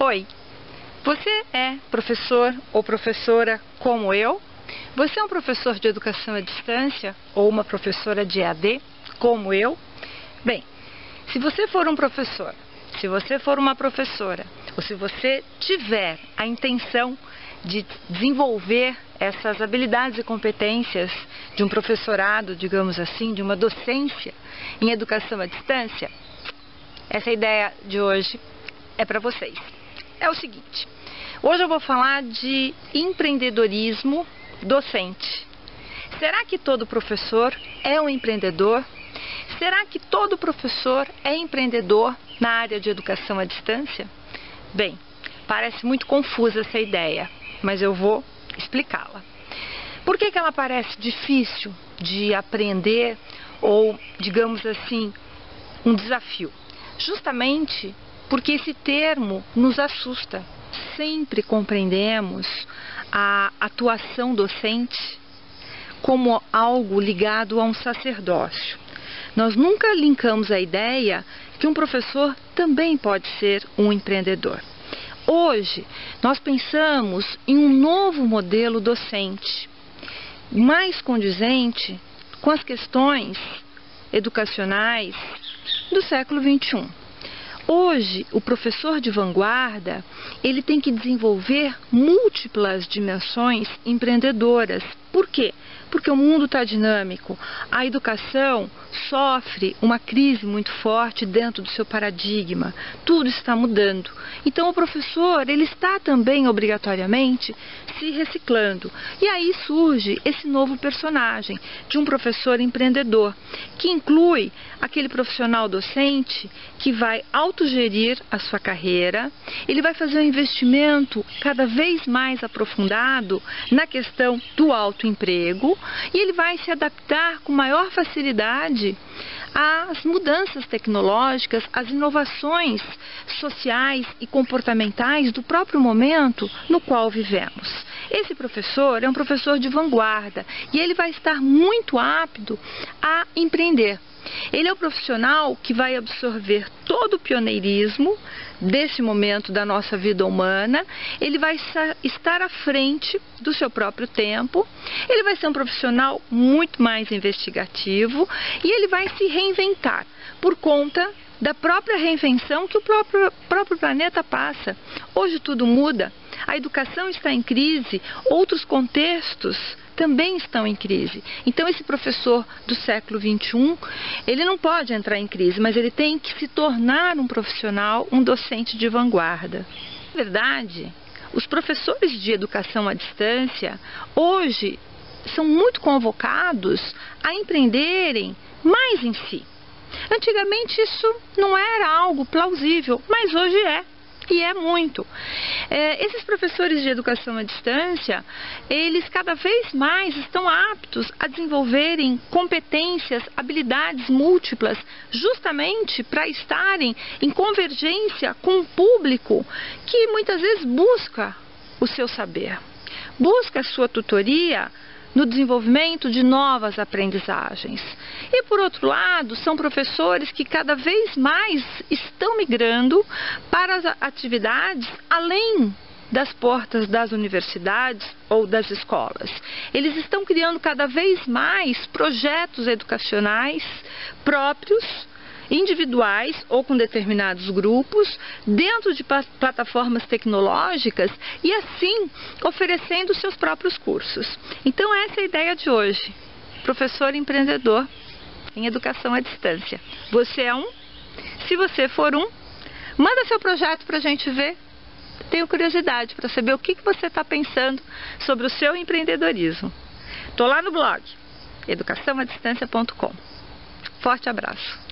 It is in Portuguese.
Oi, você é professor ou professora como eu? Você é um professor de educação à distância ou uma professora de EAD como eu? Bem, se você for um professor, se você for uma professora, ou se você tiver a intenção de desenvolver essas habilidades e competências de um professorado, digamos assim, de uma docência em educação à distância, essa ideia de hoje é para vocês. É o seguinte, hoje eu vou falar de empreendedorismo docente. Será que todo professor é um empreendedor? Será que todo professor é empreendedor na área de educação à distância? Bem, parece muito confusa essa ideia, mas eu vou explicá-la. Por que ela parece difícil de aprender ou, digamos assim, um desafio? Justamente porque esse termo nos assusta. Sempre compreendemos a atuação docente como algo ligado a um sacerdócio. Nós nunca linkamos a ideia que um professor também pode ser um empreendedor. Hoje, nós pensamos em um novo modelo docente, mais condizente com as questões educacionais do século XXI. Hoje, o professor de vanguarda, ele tem que desenvolver múltiplas dimensões empreendedoras. Por quê? Porque o mundo está dinâmico. A educação sofre uma crise muito forte dentro do seu paradigma. Tudo está mudando. Então, o professor, ele está também, obrigatoriamente, se reciclando. E aí surge esse novo personagem de um professor empreendedor, que inclui aquele profissional docente que vai autogerir a sua carreira, ele vai fazer um investimento cada vez mais aprofundado na questão do autoemprego e ele vai se adaptar com maior facilidade às mudanças tecnológicas, às inovações sociais e comportamentais do próprio momento no qual vivemos. Esse professor é um professor de vanguarda e ele vai estar muito apto a empreender. Ele é o profissional que vai absorver todo o pioneirismo desse momento da nossa vida humana, ele vai estar à frente do seu próprio tempo, ele vai ser um profissional muito mais investigativo e ele vai se reinventar por conta da própria reinvenção que o próprio planeta passa. Hoje tudo muda, a educação está em crise, outros contextos também estão em crise. Então esse professor do século XXI, ele não pode entrar em crise, mas ele tem que se tornar um profissional, um docente de vanguarda. Na verdade, os professores de educação à distância, hoje, são muito convocados a empreenderem mais em si. Antigamente isso não era algo plausível, mas hoje é. E é muito. Esses professores de educação à distância, eles cada vez mais estão aptos a desenvolverem competências, habilidades múltiplas, justamente para estarem em convergência com um público que muitas vezes busca o seu saber, busca a sua tutoria no desenvolvimento de novas aprendizagens. E, por outro lado, são professores que cada vez mais estão migrando para as atividades além das portas das universidades ou das escolas. Eles estão criando cada vez mais projetos educacionais próprios, individuais ou com determinados grupos, dentro de plataformas tecnológicas e assim oferecendo seus próprios cursos. Então essa é a ideia de hoje, professor empreendedor em educação à distância. Você é um? Se você for um, manda seu projeto para a gente ver. Tenho curiosidade para saber o que você está pensando sobre o seu empreendedorismo. Estou lá no blog educaçãoadistancia.com. Forte abraço.